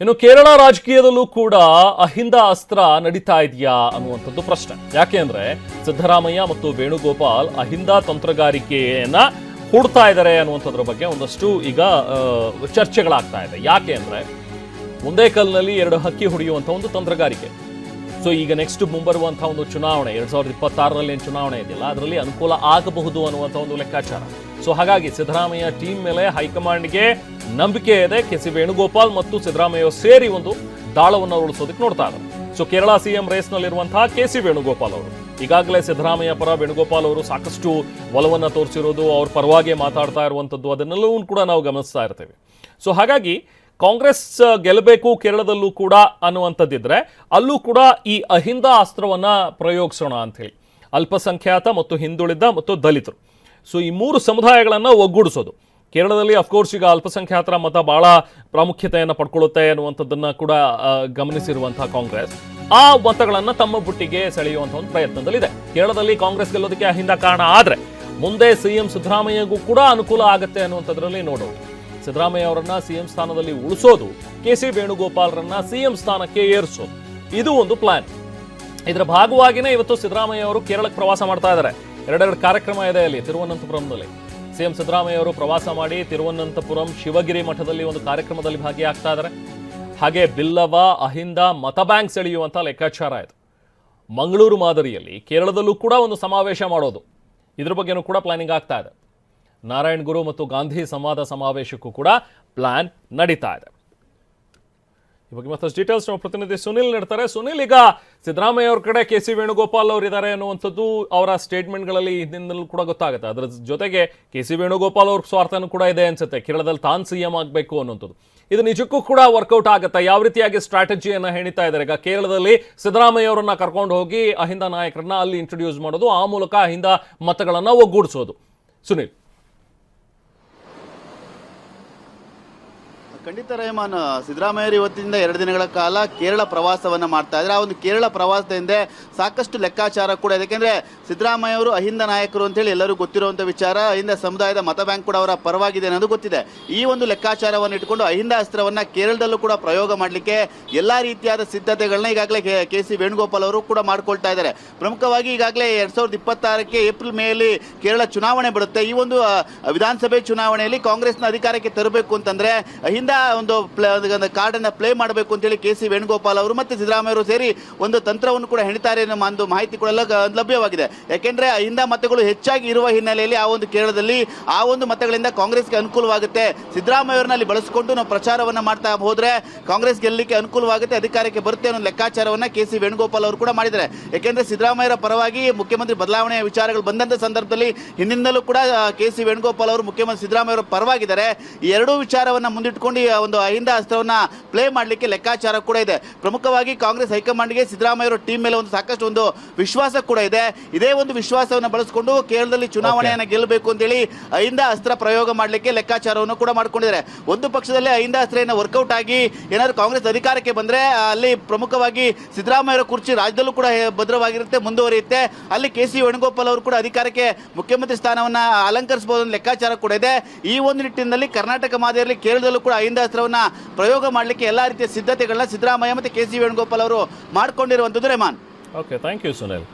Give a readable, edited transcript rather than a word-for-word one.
ಇನ್ನು ಕೇರಳ ರಾಜಕೀಯದಲ್ಲೂ ಕೂಡ ಅಹಿಂದ ಅಸ್ತ್ರ ನಡೀತಾ ಇದೆಯಾ ಅನ್ನುವಂಥದ್ದು ಪ್ರಶ್ನೆ. ಯಾಕೆ ಅಂದ್ರೆ ಸಿದ್ದರಾಮಯ್ಯ ಮತ್ತು ವೇಣುಗೋಪಾಲ್ ಅಹಿಂದ ತಂತ್ರಗಾರಿಕೆಯನ್ನ ಹೂಡ್ತಾ ಇದ್ದಾರೆ ಅನ್ನುವಂಥದ್ರ ಬಗ್ಗೆ ಒಂದಷ್ಟು ಈಗ ಚರ್ಚೆಗಳಾಗ್ತಾ ಇದೆ. ಯಾಕೆ ಅಂದ್ರೆ ಒಂದೇ ಕಲ್ಲಿನಲ್ಲಿ ಎರಡು ಹಕ್ಕಿ ಹೊಡೆಯುವಂಥ ಒಂದು ತಂತ್ರಗಾರಿಕೆ. ಸೊ ಈಗ ನೆಕ್ಸ್ಟ್ ಮುಂಬರುವಂತಹ ಒಂದು ಚುನಾವಣೆ 2026ರಲ್ಲಿ ಏನು ಚುನಾವಣೆ ಇದೆಯಲ್ಲ, ಅದರಲ್ಲಿ ಅನುಕೂಲ ಆಗಬಹುದು ಅನ್ನುವಂಥ ಒಂದು ಲೆಕ್ಕಾಚಾರ. ಸೊ ಹಾಗಾಗಿ ಸಿದ್ದರಾಮಯ್ಯ ಟೀಮ್ ಮೇಲೆ ಹೈಕಮಾಂಡ್ಗೆ ನಂಬಿಕೆ ಇದೆ. ಕೆ.ಸಿ. ವೇಣುಗೋಪಾಲ್ ಮತ್ತು ಸಿದ್ದರಾಮಯ್ಯ ಸೇರಿ ಒಂದು ದಾಳವನ್ನು ಉಳಿಸೋದಕ್ಕೆ ನೋಡ್ತಾ ಇದ್ದಾರೆ. ಸೊ ಕೇರಳ ಸಿಎಂ ರೇಸ್ನಲ್ಲಿರುವಂತಹ ಕೆ.ಸಿ. ವೇಣುಗೋಪಾಲ್ ಅವರು ಈಗಾಗಲೇ ಸಿದ್ದರಾಮಯ್ಯ ಪರ ವೇಣುಗೋಪಾಲ್ ಅವರು ಸಾಕಷ್ಟು ಒಲವನ್ನು ತೋರಿಸಿರೋದು, ಅವ್ರ ಪರವಾಗಿ ಮಾತಾಡ್ತಾ ಇರುವಂಥದ್ದು, ಅದನ್ನೆಲ್ಲವೂ ಕೂಡ ನಾವು ಗಮನಿಸ್ತಾ ಇರ್ತೇವೆ. ಸೊ ಹಾಗಾಗಿ ಕಾಂಗ್ರೆಸ್ ಗೆಲ್ಲಬೇಕು ಕೇರಳದಲ್ಲೂ ಕೂಡ ಅನ್ನುವಂಥದ್ದಿದ್ರೆ ಅಲ್ಲೂ ಕೂಡ ಈ ಅಹಿಂದ ಅಸ್ತ್ರವನ್ನ ಪ್ರಯೋಗಿಸೋಣ ಅಂತ ಹೇಳಿ ಅಲ್ಪಸಂಖ್ಯಾತ ಮತ್ತು ಹಿಂದುಳಿದ ಮತ್ತು ದಲಿತರು, ಸೊ ಈ ಮೂರು ಸಮುದಾಯಗಳನ್ನು ಒಗ್ಗೂಡಿಸೋದು. ಕೇರಳದಲ್ಲಿ ಅಫ್ಕೋರ್ಸ್ ಈಗ ಅಲ್ಪಸಂಖ್ಯಾತರ ಮತ ಬಹಳ ಪ್ರಾಮುಖ್ಯತೆಯನ್ನು ಪಡ್ಕೊಳ್ಳುತ್ತೆ ಅನ್ನುವಂಥದ್ದನ್ನು ಕೂಡ ಗಮನಿಸಿರುವಂತಹ ಕಾಂಗ್ರೆಸ್ ಆ ಮತಗಳನ್ನು ತಮ್ಮ ಬುಟ್ಟಿಗೆ ಸೆಳೆಯುವಂಥ ಒಂದು ಪ್ರಯತ್ನದಲ್ಲಿದೆ. ಕೇರಳದಲ್ಲಿ ಕಾಂಗ್ರೆಸ್ ಗೆಲ್ಲೋದಕ್ಕೆ ಅಹಿಂದ ಕಾರಣ ಆದರೆ ಮುಂದೆ ಸಿಎಂ ಸಿದ್ದರಾಮಯ್ಯಗೂ ಕೂಡ ಅನುಕೂಲ ಆಗುತ್ತೆ ಅನ್ನುವಂಥದ್ರಲ್ಲಿ ನೋಡೋದು. ಸಿದ್ದರಾಮಯ್ಯ ಅವರನ್ನ ಸಿಎಂ ಸ್ಥಾನದಲ್ಲಿ ಉಳಿಸೋದು, ಕೆ.ಸಿ. ವೇಣುಗೋಪಾಲ್ರನ್ನ ಸಿಎಂ ಸ್ಥಾನಕ್ಕೆ ಏರಿಸೋದು, ಇದು ಒಂದು ಪ್ಲಾನ್. ಇದರ ಭಾಗವಾಗಿನೇ ಇವತ್ತು ಸಿದ್ದರಾಮಯ್ಯ ಅವರು ಕೇರಳಕ್ಕೆ ಪ್ರವಾಸ ಮಾಡ್ತಾ ಇದ್ದಾರೆ. ಎರಡೆರಡು ಕಾರ್ಯಕ್ರಮ ಇದೆ ಅಲ್ಲಿ ತಿರುವನಂತಪುರಂನಲ್ಲಿ. ಸಿಎಂ ಸಿದ್ದರಾಮಯ್ಯ ಅವರು ಪ್ರವಾಸ ಮಾಡಿ ತಿರುವನಂತಪುರಂ ಶಿವಗಿರಿ ಮಠದಲ್ಲಿ ಒಂದು ಕಾರ್ಯಕ್ರಮದಲ್ಲಿ ಭಾಗಿಯಾಗ್ತಾ ಇದ್ದಾರೆ. ಹಾಗೆ ಬಿಲ್ಲವ ಅಹಿಂದ ಮತ ಬ್ಯಾಂಕ್ ಸೆಳೆಯುವಂಥ ಲೆಕ್ಕಾಚಾರ ಇದೆ. ಮಂಗಳೂರು ಮಾದರಿಯಲ್ಲಿ ಕೇರಳದಲ್ಲೂ ಕೂಡ ಒಂದು ಸಮಾವೇಶ ಮಾಡೋದು, ಇದ್ರ ಬಗ್ಗೆನೂ ಕೂಡ ಪ್ಲಾನಿಂಗ್ ಆಗ್ತಾ ಇದೆ. ನಾರಾಯಣ್ ಗುರು ಮತ್ತು ಗಾಂಧಿ ಸಂವಾದ ಸಮಾವೇಶಕ್ಕೂ ಕೂಡ ಪ್ಲಾನ್ ನಡೀತಾ ಇದೆ. ಈ ಬಗ್ಗೆ ಮತ್ತಷ್ಟು ಡೀಟೇಲ್ಸ್ ನಮ್ಮ ಪ್ರತಿನಿಧಿ ಸುನಿಲ್ ನೀಡ್ತಾರೆ. ಸುನಿಲ್, ಈಗ ಸಿದ್ದರಾಮಯ್ಯ ಅವ್ರ ಕಡೆ ಕೆ.ಸಿ. ವೇಣುಗೋಪಾಲ್ ಅವರು ಇದ್ದಾರೆ ಅನ್ನುವಂಥದ್ದು ಅವರ ಸ್ಟೇಟ್ಮೆಂಟ್ಗಳಲ್ಲಿ ಹಿಂದಿನಲ್ಲೂ ಕೂಡ ಗೊತ್ತಾಗುತ್ತೆ. ಅದರ ಜೊತೆಗೆ ಕೆ.ಸಿ. ವೇಣುಗೋಪಾಲ್ ಅವ್ರ ಸ್ವಾರ್ಥನೂ ಕೂಡ ಇದೆ ಅನ್ಸುತ್ತೆ, ಕೇರಳದಲ್ಲಿ ತಾನು ಸಿಎಂ ಆಗಬೇಕು ಅನ್ನುವಂಥದ್ದು. ಇದು ನಿಜಕ್ಕೂ ಕೂಡ ವರ್ಕೌಟ್ ಆಗುತ್ತೆ? ಯಾವ ರೀತಿಯಾಗಿ ಸ್ಟ್ರಾಟಜಿಯನ್ನು ಹೆಣಿತಾ ಇದ್ದಾರೆ? ಈಗ ಕೇರಳದಲ್ಲಿ ಸಿದ್ದರಾಮಯ್ಯ ಅವರನ್ನ ಕರ್ಕೊಂಡು ಹೋಗಿ ಅಹಿಂದ ನಾಯಕರನ್ನ ಅಲ್ಲಿ ಇಂಟ್ರೊಡ್ಯೂಸ್ ಮಾಡೋದು, ಆ ಮೂಲಕ ಅಹಿಂದ ಮತಗಳನ್ನು ಒಗ್ಗೂಡಿಸೋದು. ಸುನಿಲ್, ಖಂಡಿತ ರೆಹಮಾನ್, ಸಿದ್ದರಾಮಯ್ಯರು ಇವತ್ತಿಂದ 2 ದಿನಗಳ ಕಾಲ ಕೇರಳ ಪ್ರವಾಸವನ್ನು ಮಾಡ್ತಾ ಇದ್ದಾರೆ. ಆ ಒಂದು ಕೇರಳ ಪ್ರವಾಸದ ಹಿಂದೆ ಸಾಕಷ್ಟು ಲೆಕ್ಕಾಚಾರ ಕೂಡ ಇದೆ. ಯಾಕೆಂದರೆ ಸಿದ್ದರಾಮಯ್ಯ ಅವರು ಅಹಿಂದ ನಾಯಕರು ಅಂತೇಳಿ ಎಲ್ಲರಿಗೂ ಗೊತ್ತಿರುವಂಥ ವಿಚಾರ. ಅಹಿಂದ ಸಮುದಾಯದ ಮತ ಬ್ಯಾಂಕ್ ಕೂಡ ಅವರ ಪರವಾಗಿದೆ ಅನ್ನೋದು ಗೊತ್ತಿದೆ. ಈ ಒಂದು ಲೆಕ್ಕಾಚಾರವನ್ನು ಇಟ್ಕೊಂಡು ಅಹಿಂದ ಅಸ್ತ್ರವನ್ನು ಕೇರಳದಲ್ಲೂ ಕೂಡ ಪ್ರಯೋಗ ಮಾಡಲಿಕ್ಕೆ ಎಲ್ಲ ರೀತಿಯಾದ ಸಿದ್ಧತೆಗಳನ್ನ ಈಗಾಗಲೇ ಕೆ.ಸಿ. ವೇಣುಗೋಪಾಲ್ ಅವರು ಕೂಡ ಮಾಡ್ಕೊಳ್ತಾ ಇದ್ದಾರೆ. ಪ್ರಮುಖವಾಗಿ ಈಗಾಗಲೇ 2026ಕ್ಕೆ ಏಪ್ರಿಲ್ ಮೇಯಲ್ಲಿ ಕೇರಳ ಚುನಾವಣೆ ಬರುತ್ತೆ. ಈ ಒಂದು ವಿಧಾನಸಭೆ ಚುನಾವಣೆಯಲ್ಲಿ ಕಾಂಗ್ರೆಸ್ನ ಅಧಿಕಾರಕ್ಕೆ ತರಬೇಕು ಅಂತಂದ್ರೆ ಅಹಿಂದ ಒಂದು ಕಾರ್ಡನ್ನು ಪ್ಲೇ ಮಾಡಬೇಕು ಅಂತೇಳಿ ಕೆ.ಸಿ. ವೇಣುಗೋಪಾಲ್ ಅವರು ಮತ್ತು ಸಿದ್ದರಾಮಯ್ಯ ಅವರು ಸೇರಿ ಒಂದು ತಂತ್ರವನ್ನು ಕೂಡ ಹೆಣಿತಾರೆ ಅನ್ನೋ ಒಂದು ಮಾಹಿತಿ ಕೂಡ ಲಭ್ಯವಾಗಿದೆ. ಯಾಕೆಂದ್ರೆ ಅಹಿಂದ ಮತಗಳು ಹೆಚ್ಚಾಗಿ ಇರುವ ಹಿನ್ನೆಲೆಯಲ್ಲಿ ಆ ಒಂದು ಕೇರಳದಲ್ಲಿ ಆ ಒಂದು ಮತಗಳಿಂದ ಕಾಂಗ್ರೆಸ್ಗೆ ಅನುಕೂಲವಾಗುತ್ತೆ. ಸಿದ್ದರಾಮಯ್ಯ ಅವರನ್ನ ಅಲ್ಲಿ ಬಳಸಿಕೊಂಡು ನಾವು ಪ್ರಚಾರವನ್ನು ಮಾಡ್ತಾ ಹೋದ್ರೆ ಕಾಂಗ್ರೆಸ್ ಗೆಲ್ಲಲಿಕ್ಕೆ ಅನುಕೂಲವಾಗುತ್ತೆ, ಅಧಿಕಾರಕ್ಕೆ ಬರುತ್ತೆ ಅನ್ನೋ ಲೆಕ್ಕಾಚಾರವನ್ನು ಕೆ.ಸಿ. ವೇಣುಗೋಪಾಲ್ ಅವರು ಕೂಡ ಮಾಡಿದ್ದಾರೆ. ಯಾಕೆಂದ್ರೆ ಸಿದ್ದರಾಮಯ್ಯರ ಪರವಾಗಿ ಮುಖ್ಯಮಂತ್ರಿ ಬದಲಾವಣೆಯ ವಿಚಾರಗಳು ಬಂದಂತ ಸಂದರ್ಭದಲ್ಲಿ ಹಿಂದಿನಿಂದಲೂ ಕೂಡ ಕೆ.ಸಿ. ವೇಣುಗೋಪಾಲ್ ಅವರು ಮುಖ್ಯಮಂತ್ರಿ ಸಿದ್ದರಾಮಯ್ಯ ಅವರ ಪರವಾಗಿದ್ದಾರೆ. ಈ ಎರಡೂ ವಿಚಾರವನ್ನು ಮುಂದಿಟ್ಟುಕೊಂಡು ಒಂದು ಅಹಿಂದ ಅಸ್ತ್ರವನ್ನ ಪ್ಲೇ ಮಾಡಲಿಕ್ಕೆ ಲೆಕ್ಕಾಚಾರ ಕೂಡ ಇದೆ. ಪ್ರಮುಖವಾಗಿ ಕಾಂಗ್ರೆಸ್ ಹೈಕಮಾಂಡ್ಗೆ ಸಿದ್ದರಾಮಯ್ಯ ಅವರ ಟೀಮ್ ಮೇಲೆ ಒಂದು ಸಾಕಷ್ಟು ಒಂದು ವಿಶ್ವಾಸ ಕೂಡ ಇದೆ. ಇದೇ ಒಂದು ವಿಶ್ವಾಸವನ್ನು ಬಳಸಿಕೊಂಡು ಕೇರಳದಲ್ಲಿ ಚುನಾವಣೆಯನ್ನು ಗೆಲ್ಲಬೇಕು ಅಂತೇಳಿ ಅಹಿಂದ ಅಸ್ತ್ರ ಪ್ರಯೋಗ ಮಾಡಲಿಕ್ಕೆ ಲೆಕ್ಕಾಚಾರವನ್ನು ಕೂಡ ಮಾಡ್ಕೊಂಡಿದ್ದಾರೆ. ಒಂದು ಪಕ್ಷದಲ್ಲಿ ಅಹಿಂದ ಅಸ್ತ್ರ ಏನೋ ವರ್ಕೌಟ್ ಆಗಿ ಏನಾದ್ರು ಕಾಂಗ್ರೆಸ್ ಅಧಿಕಾರಕ್ಕೆ ಬಂದ್ರೆ ಅಲ್ಲಿ ಪ್ರಮುಖವಾಗಿ ಸಿದ್ದರಾಮಯ್ಯ ಅವರ ಕುರ್ಚಿ ರಾಜ್ಯದಲ್ಲೂ ಕೂಡ ಭದ್ರವಾಗಿರುತ್ತೆ, ಮುಂದುವರಿಯುತ್ತೆ. ಅಲ್ಲಿ ಕೆ.ಸಿ. ವೇಣುಗೋಪಾಲ್ ಅವರು ಕೂಡ ಅಧಿಕಾರಕ್ಕೆ ಮುಖ್ಯಮಂತ್ರಿ ಸ್ಥಾನವನ್ನ ಅಲಂಕರಿಸಬಹುದು ಅನ್ನೋ ಲೆಕ್ಕಾಚಾರ ಕೂಡ ಇದೆ. ಈ ಒಂದು ನಿಟ್ಟಿನಲ್ಲಿ ಕರ್ನಾಟಕ ಮಾದರಿಯಲ್ಲಿ ಕೇರಳದಲ್ಲೂ ಕೂಡ ಅಹಿಂದ ಅಸ್ತ್ರವನ್ನ ಪ್ರಯೋಗ ಮಾಡಲಿಕ್ಕೆ ಎಲ್ಲಾ ರೀತಿಯ ಸಿದ್ಧತೆಗಳನ್ನ ಸಿದ್ದರಾಮಯ್ಯ ಮತ್ತು ಕೆ.ಸಿ. ವೇಣುಗೋಪಾಲ್ ಅವರು ಮಾಡಿಕೊಂಡಿರುವಂತದ್ದು Rehman. Okay, thank you Sunil.